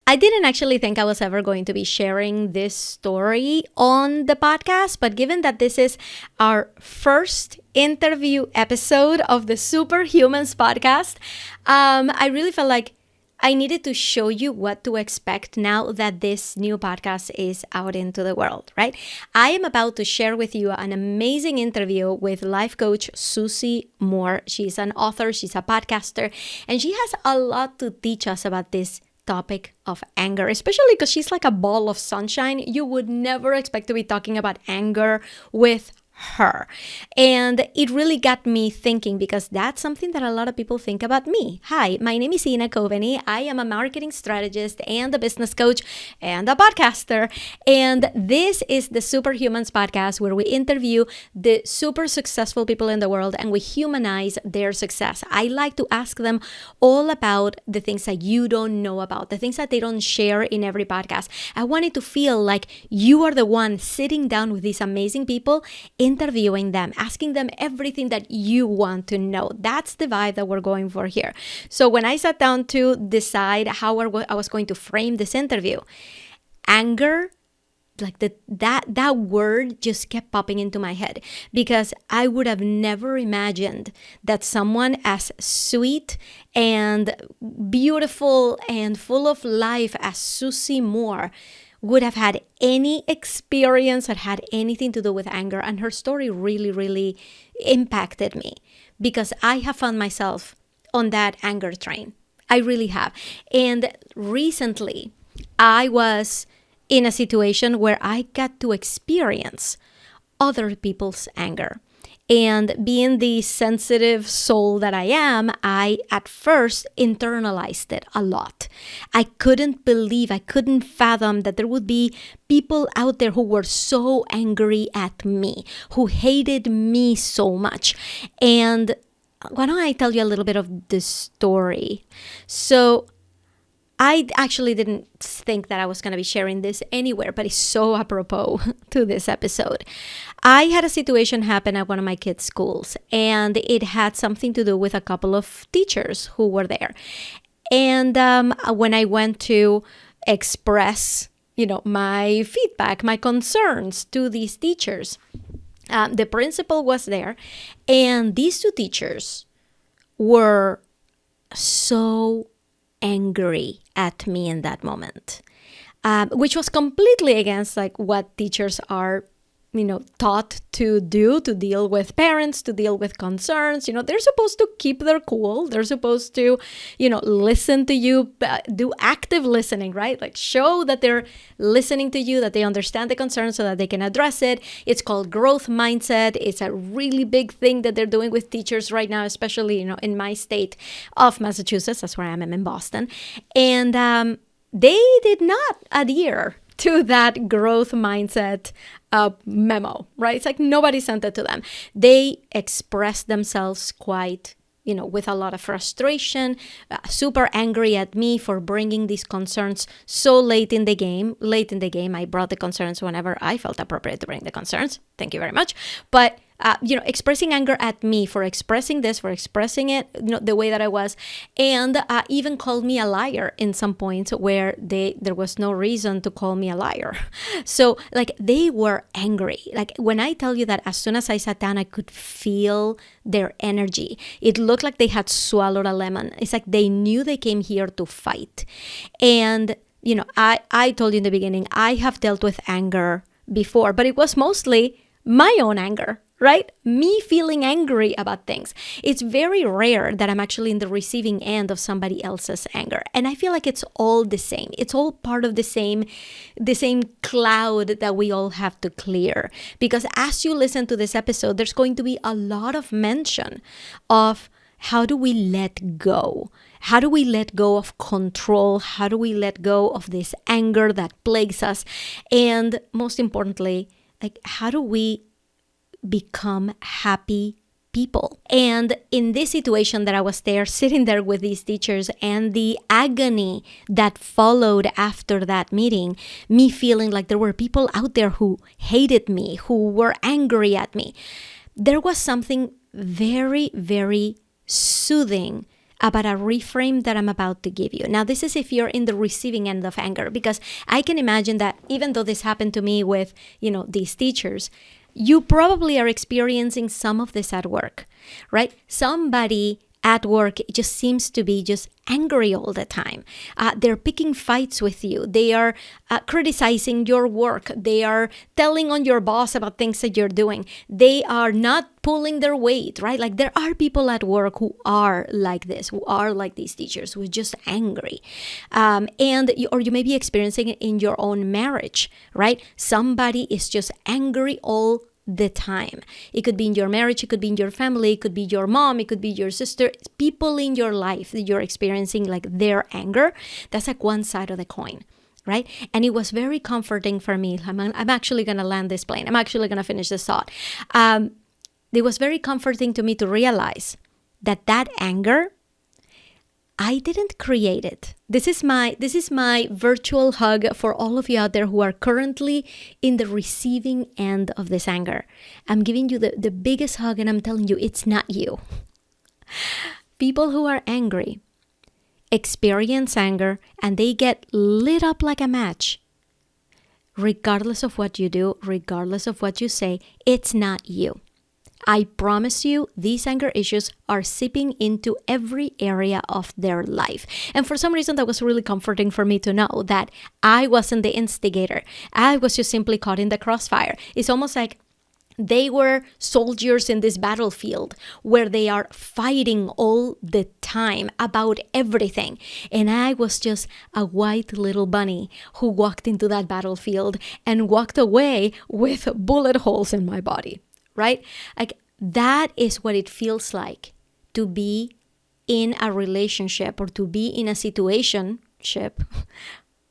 I didn't actually think I was ever going to be sharing this story on the podcast, but given that this is our first interview episode of the Superhumans podcast, I really felt like I needed to show you what to expect now that this new podcast is out into the world, right? I am about to share with you an amazing interview with life coach Susie Moore. She's an author, she's a podcaster, and she has a lot to teach us about this topic of anger, especially because she's like a ball of sunshine. You would never expect to be talking about anger with her. And it really got me thinking, because that's something that a lot of people think about me. Hi, my name is Coveney. I am a marketing strategist and a business coach and a podcaster. And this is the Superhumans podcast, where we interview the super successful people in the world and we humanize their success. I like to ask them all about the things that you don't know about, the things that they don't share in every podcast. I want it to feel like you are the one sitting down with these amazing people, interviewing them, asking them everything that you want to know. That's the vibe that we're going for here. So when I sat down to decide how I was going to frame this interview, anger, like that word just kept popping into my head, because I would have never imagined that someone as sweet and beautiful and full of life as Susie Moore would have had any experience that had anything to do with anger. And her story really, really impacted me, because I have found myself on that anger train. I really have. And recently, I was in a situation where I got to experience other people's anger. And being the sensitive soul that I am, I at first internalized it a lot. I couldn't fathom that there would be people out there who were so angry at me, who hated me so much. And why don't I tell you a little bit of the story? So I actually didn't think that I was going to be sharing this anywhere, but it's so apropos to this episode. I had a situation happen at one of my kids' schools, and it had something to do with a couple of teachers who were there. And when I went to express, my feedback, my concerns to these teachers, the principal was there, and these two teachers were so angry at me in that moment, which was completely against what teachers are, taught to do, to deal with parents, to deal with concerns. They're supposed to keep their cool. They're supposed to, listen to you, do active listening, right? Like show that they're listening to you, that they understand the concern so that they can address it. It's called growth mindset. It's a really big thing that they're doing with teachers right now, especially, in my state of Massachusetts. That's where I am. I'm in Boston. And they did not adhere to that growth mindset memo, right? It's like nobody sent it to them. They expressed themselves quite, with a lot of frustration, super angry at me for bringing these concerns so late in the game. Late in the game, I brought the concerns whenever I felt appropriate to bring the concerns. Thank you very much. But expressing anger at me for expressing this, for expressing it, the way that I was, and even called me a liar in some points where there was no reason to call me a liar. So they were angry. When I tell you that as soon as I sat down, I could feel their energy. It looked like they had swallowed a lemon. It's like they knew they came here to fight. And, I told you in the beginning, I have dealt with anger before, but it was mostly my own anger, right? Me feeling angry about things. It's very rare that I'm actually in the receiving end of somebody else's anger. And I feel like it's all the same. It's all part of the same cloud that we all have to clear. Because as you listen to this episode, there's going to be a lot of mention of how do we let go? How do we let go of control? How do we let go of this anger that plagues us? And most importantly, how do we become happy people? And in this situation that I was there, sitting there with these teachers, and the agony that followed after that meeting, me feeling like there were people out there who hated me, who were angry at me, there was something very, very soothing about a reframe that I'm about to give you. Now, this is if you're in the receiving end of anger, because I can imagine that even though this happened to me with, these teachers, you probably are experiencing some of this at work, right? Somebody at work just seems to be just angry all the time. They're picking fights with you. They are criticizing your work. They are telling on your boss about things that you're doing. They are not pulling their weight, right? Like there are people at work who are like this, who are like these teachers, who are just angry. Or you may be experiencing it in your own marriage, right? Somebody is just angry all the time. It could be in your marriage, it could be in your family, it could be your mom, it could be your sister, people in your life that you're experiencing like their anger. That's like one side of the coin, right? And it was very comforting for me. I'm actually going to land this plane. I'm actually going to finish this thought. It was very comforting to me to realize that anger, I didn't create it. This is my virtual hug for all of you out there who are currently in the receiving end of this anger. I'm giving you the biggest hug and I'm telling you it's not you. People who are angry experience anger and they get lit up like a match. Regardless of what you do, regardless of what you say, it's not you. I promise you, these anger issues are seeping into every area of their life. And for some reason, that was really comforting for me to know that I wasn't the instigator. I was just simply caught in the crossfire. It's almost like they were soldiers in this battlefield where they are fighting all the time about everything. And I was just a white little bunny who walked into that battlefield and walked away with bullet holes in my body. Right? Like that is what it feels like to be in a relationship or to be in a situationship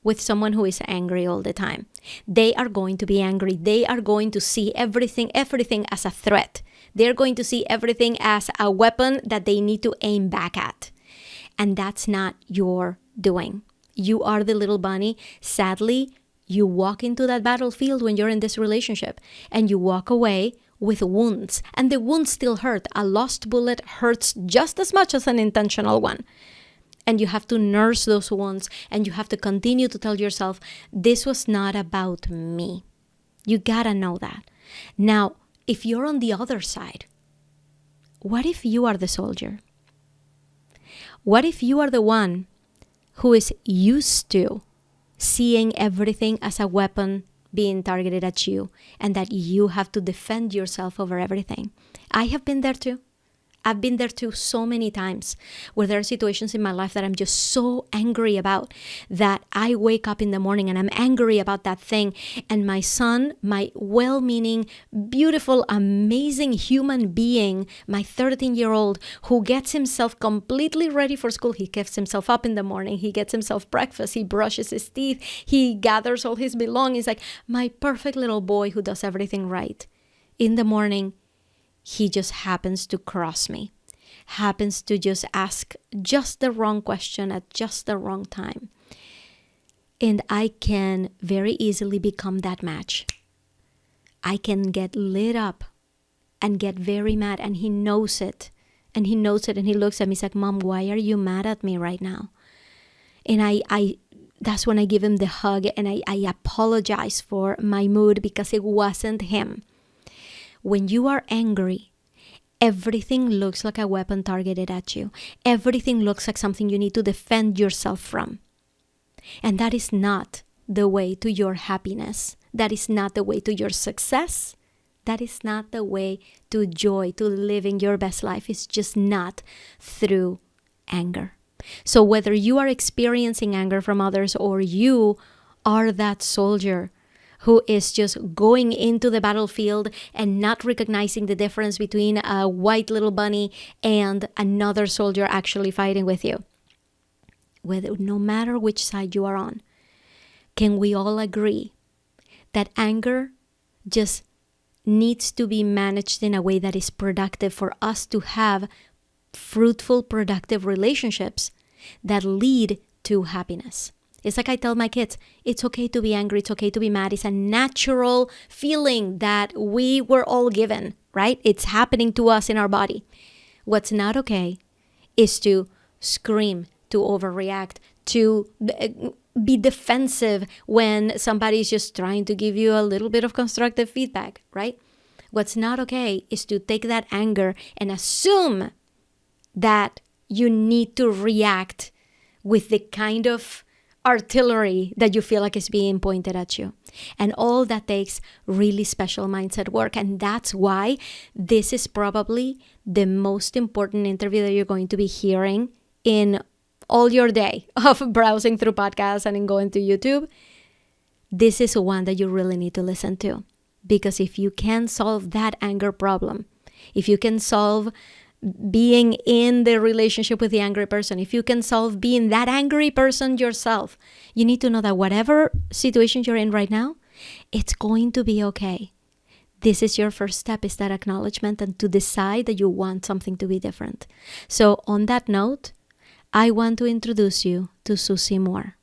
with someone who is angry all the time. They are going to be angry. They are going to see everything as a threat. They're going to see everything as a weapon that they need to aim back at. And that's not your doing. You are the little bunny. Sadly, you walk into that battlefield when you're in this relationship and you walk away with wounds, and the wounds still hurt. A lost bullet hurts just as much as an intentional one. And you have to nurse those wounds, and you have to continue to tell yourself, this was not about me. You gotta know that. Now, if you're on the other side, what if you are the soldier? What if you are the one who is used to seeing everything as a weapon being targeted at you, and that you have to defend yourself over everything? I have been there too. I've been there too so many times where there are situations in my life that I'm just so angry about that I wake up in the morning and I'm angry about that thing. And my son, my well-meaning, beautiful, amazing human being, my 13-year-old who gets himself completely ready for school. He gets himself up in the morning. He gets himself breakfast. He brushes his teeth. He gathers all his belongings. Like my perfect little boy who does everything right. In the morning, he just happens to cross me, happens to just ask just the wrong question at just the wrong time. And I can very easily become that match. I can get lit up and get very mad, and he knows it. And he knows it, and he looks at me, he's like, Mom, why are you mad at me right now? And I that's when I give him the hug and I apologize for my mood because it wasn't him. When you are angry, everything looks like a weapon targeted at you. Everything looks like something you need to defend yourself from. And that is not the way to your happiness. That is not the way to your success. That is not the way to joy, to living your best life. It's just not through anger. So whether you are experiencing anger from others or you are that soldier who is just going into the battlefield and not recognizing the difference between a white little bunny and another soldier actually fighting with you. No matter which side you are on, can we all agree that anger just needs to be managed in a way that is productive for us to have fruitful, productive relationships that lead to happiness? It's like I tell my kids, it's okay to be angry, it's okay to be mad. It's a natural feeling that we were all given, right? It's happening to us in our body. What's not okay is to scream, to overreact, to be defensive when somebody's just trying to give you a little bit of constructive feedback, right? What's not okay is to take that anger and assume that you need to react with the kind of artillery that you feel like is being pointed at you. And all that takes really special mindset work. And that's why this is probably the most important interview that you're going to be hearing in all your day of browsing through podcasts and in going to YouTube. This is one that you really need to listen to. Because if you can solve that anger problem, if you can solve being in the relationship with the angry person, if you can solve being that angry person yourself, you need to know that whatever situation you're in right now, it's going to be okay. This is your first step, is that acknowledgement and to decide that you want something to be different. So on that note, I want to introduce you to Susie Moore.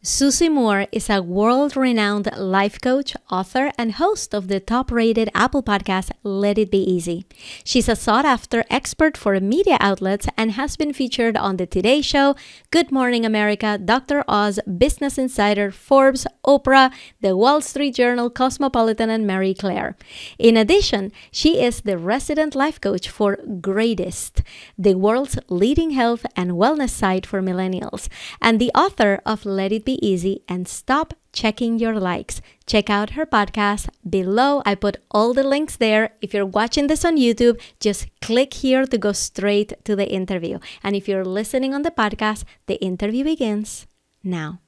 Susie Moore is a world-renowned life coach, author, and host of the top-rated Apple podcast, Let It Be Easy. She's a sought-after expert for media outlets and has been featured on The Today Show, Good Morning America, Dr. Oz, Business Insider, Forbes, Oprah, The Wall Street Journal, Cosmopolitan, and Marie Claire. In addition, she is the resident life coach for Greatest, the world's leading health and wellness site for millennials, and the author of Let It Be Easy and Stop Checking Your Likes. Check out her podcast below. I put all the links there. If you're watching this on YouTube, just click here to go straight to the interview. And if you're listening on the podcast, the interview begins now.